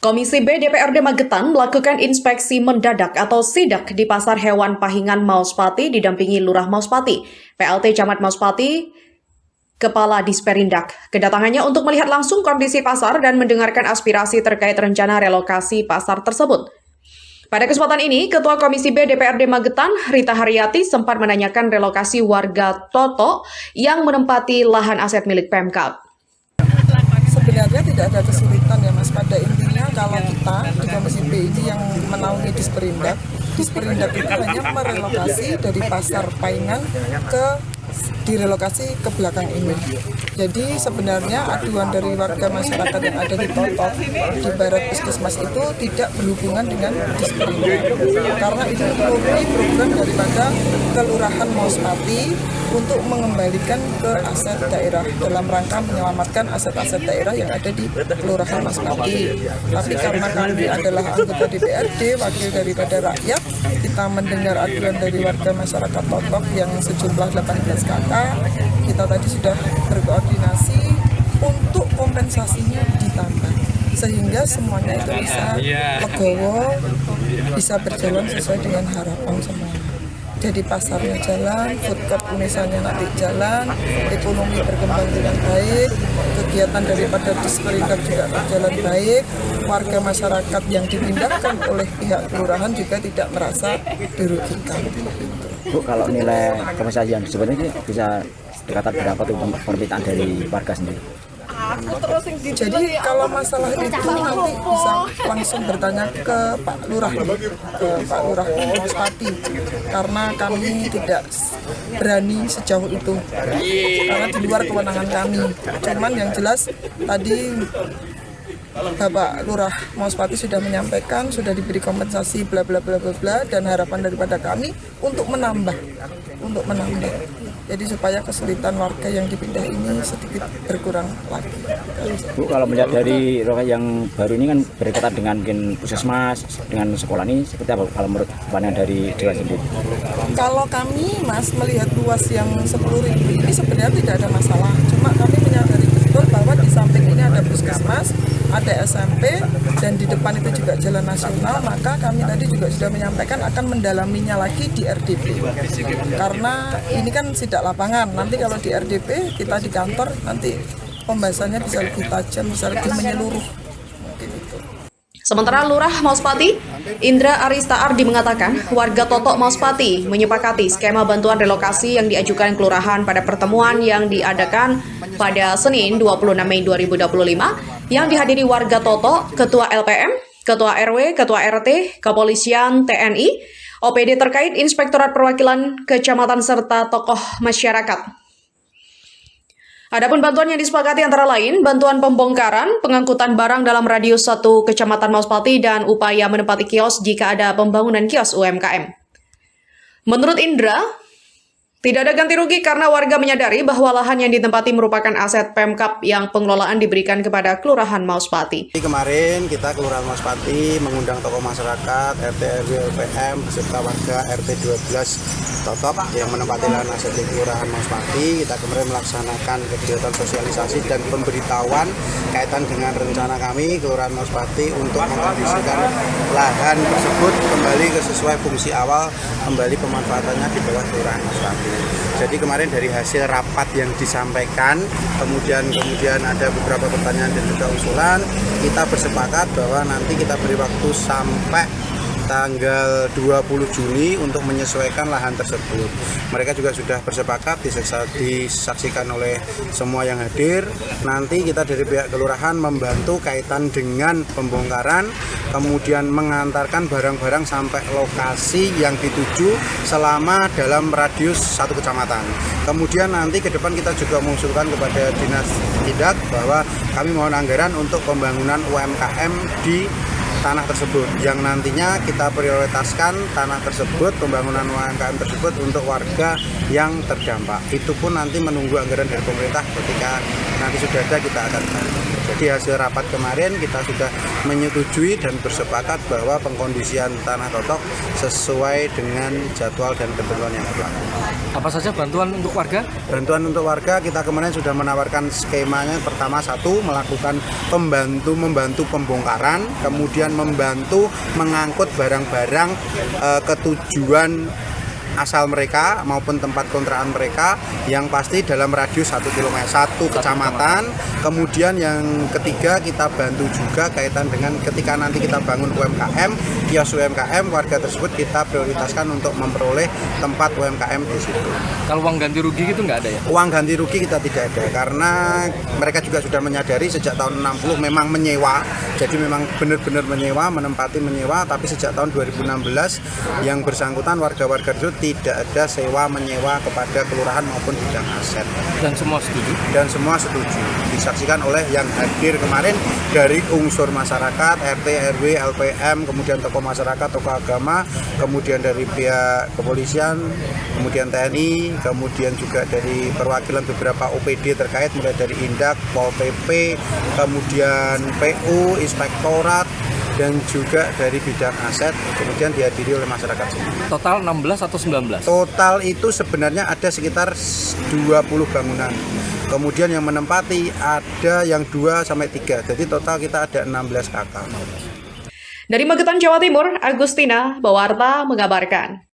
Komisi B DPRD Magetan melakukan inspeksi mendadak atau sidak di Pasar Hewan Pahingan Mauspati didampingi Lurah Mauspati, PLT Camat Mauspati, Kepala Disperindak. Kedatangannya untuk melihat langsung kondisi pasar dan mendengarkan aspirasi terkait rencana relokasi pasar tersebut. Pada kesempatan ini, Ketua Komisi B DPRD Magetan, Rita Haryati, sempat menanyakan relokasi warga Toto yang menempati lahan aset milik Pemkab. Sebenarnya tidak ada kesulitan ya Mas, pada intinya kalau kita di Komisi B ini yang menaungi Disperindak itu hanya merelokasi dari Pasar Pahingan direlokasi ke belakang ini. Jadi sebenarnya aduan dari warga masyarakat yang ada di Toto di Barat Puskesmas itu tidak berhubungan dengan Disperindak, karena itu murni program daripada Kelurahan Mauspati untuk mengembalikan ke aset daerah dalam rangka menyelamatkan aset-aset daerah yang ada di Kelurahan Mauspati. Tapi karena kami adalah anggota DPRD, wakil daripada rakyat, kita mendengar aduan dari warga masyarakat Toto yang sejumlah 18 kakak. Kita tadi sudah berkoordinasi untuk kompensasinya ditambah, sehingga semuanya itu bisa legowo, bisa berjalan sesuai dengan harapan semua. Jadi pasarnya jalan, food court misalnya nanti jalan, ekonomi berkembang dengan baik, kegiatan daripada Disperindak juga berjalan baik, warga masyarakat yang dipindahkan oleh pihak kelurahan juga tidak merasa dirugikan. Bu, kalau nilai kompensasi yang sebenarnya bisa dikatakan berapa tuh permintaan dari warga sendiri? Jadi kalau masalah itu nanti bisa langsung bertanya ke Pak Lurah Mauspati, karena kami tidak berani sejauh itu, karena di luar kewenangan kami. Cuman yang jelas tadi Bapak Lurah Mauspati sudah menyampaikan, sudah diberi kompensasi bla bla bla bla bla, dan harapan daripada kami untuk menambah. Jadi supaya kesulitan warga yang dipindah ini sedikit berkurang lagi. Bu, kalau melihat dari relokasi yang baru ini kan berkaitan dengan mungkin puskesmas, dengan sekolah ini seperti apa kalau menurut pandangan dari Dewan sendiri? Kalau kami Mas melihat luas yang 10.000 ini sebenarnya tidak ada masalah. Cuma kami menyadari betul bahwa di samping ini ada puskesmas, ada SMP, dan di depan itu juga jalan nasional, maka kami tadi juga sudah menyampaikan akan mendalaminya lagi di RDP. Karena ini kan sidak lapangan, nanti kalau di RDP kita di kantor nanti pembahasannya bisa lebih tajam, bisa lebih menyeluruh. Mungkin itu. Sementara Lurah Mauspati, Indra Arista Ardi mengatakan warga Toto Mauspati menyepakati skema bantuan relokasi yang diajukan kelurahan pada pertemuan yang diadakan pada Senin 26 Mei 2025 yang dihadiri warga Toto, Ketua LPM, Ketua RW, Ketua RT, Kepolisian, TNI, OPD terkait Inspektorat Perwakilan Kecamatan serta tokoh masyarakat. Adapun bantuan yang disepakati antara lain, bantuan pembongkaran, pengangkutan barang dalam radius 1 Kecamatan Mauspati, dan upaya menempati kios jika ada pembangunan kios UMKM. Menurut Indra, tidak ada ganti rugi karena warga menyadari bahwa lahan yang ditempati merupakan aset Pemkab yang pengelolaan diberikan kepada Kelurahan Mauspati. Kemarin kita Kelurahan Mauspati mengundang tokoh masyarakat, RT, RW, LPM, beserta warga RT 12 Totok yang menempati lahan aset di Kelurahan Mauspati. Kita kemarin melaksanakan kegiatan sosialisasi dan pemberitahuan kaitan dengan rencana kami Kelurahan Mauspati untuk mengkondisikan lahan tersebut kembali ke sesuai fungsi awal, kembali pemanfaatannya di bawah Kelurahan Mauspati. Jadi kemarin dari hasil rapat yang disampaikan, kemudian ada beberapa pertanyaan dan juga usulan, kita bersepakat bahwa nanti kita beri waktu sampai tanggal 20 Juni untuk menyesuaikan lahan tersebut. Mereka juga sudah bersepakat, disaksikan oleh semua yang hadir. Nanti kita dari pihak kelurahan membantu kaitan dengan pembongkaran, kemudian mengantarkan barang-barang sampai lokasi yang dituju selama dalam radius 1 kecamatan. Kemudian nanti ke depan kita juga mengusulkan kepada Dinas Tindak bahwa kami mohon anggaran untuk pembangunan UMKM di tanah tersebut, yang nantinya kita prioritaskan tanah tersebut, pembangunan UMKM tersebut untuk warga yang terdampak. Itu pun nanti menunggu anggaran dari pemerintah, ketika nanti sudah ada kita akan bantu. Jadi hasil rapat kemarin kita sudah menyetujui dan bersepakat bahwa pengkondisian tanah totok sesuai dengan jadwal dan ketentuan yang berlaku. Apa saja bantuan untuk warga? Bantuan untuk warga kita kemarin sudah menawarkan skemanya. Pertama, satu, melakukan membantu pembongkaran, kemudian membantu mengangkut barang-barang ke tujuan asal mereka maupun tempat kontrakan mereka yang pasti dalam radius 1 km, 1 kecamatan. Kemudian yang ketiga, kita bantu juga kaitan dengan ketika nanti kita bangun UMKM, kios UMKM, warga tersebut kita prioritaskan untuk memperoleh tempat UMKM di situ. Kalau uang ganti rugi gitu nggak ada ya? Uang ganti rugi kita tidak ada karena mereka juga sudah menyadari sejak tahun 60 memang menyewa, jadi memang benar-benar menempati menyewa, tapi sejak tahun 2016 yang bersangkutan warga-warga itu tidak ada sewa menyewa kepada kelurahan maupun bidang aset. Dan semua setuju? Dan semua setuju. Disaksikan oleh yang hadir kemarin dari unsur masyarakat, RT, RW, LPM, kemudian tokoh masyarakat, tokoh agama, kemudian dari pihak kepolisian, kemudian TNI, kemudian juga dari perwakilan beberapa OPD terkait mulai dari Indak, Pol PP, kemudian PU, Inspektorat, dan juga dari bidang aset, kemudian dihadiri oleh masyarakat sendiri. Total 16 atau 19? Total itu sebenarnya ada sekitar 20 bangunan. Kemudian yang menempati ada yang 2-3. Jadi total kita ada 16 kakak. Dari Magetan, Jawa Timur, Agustina Bawarta mengabarkan.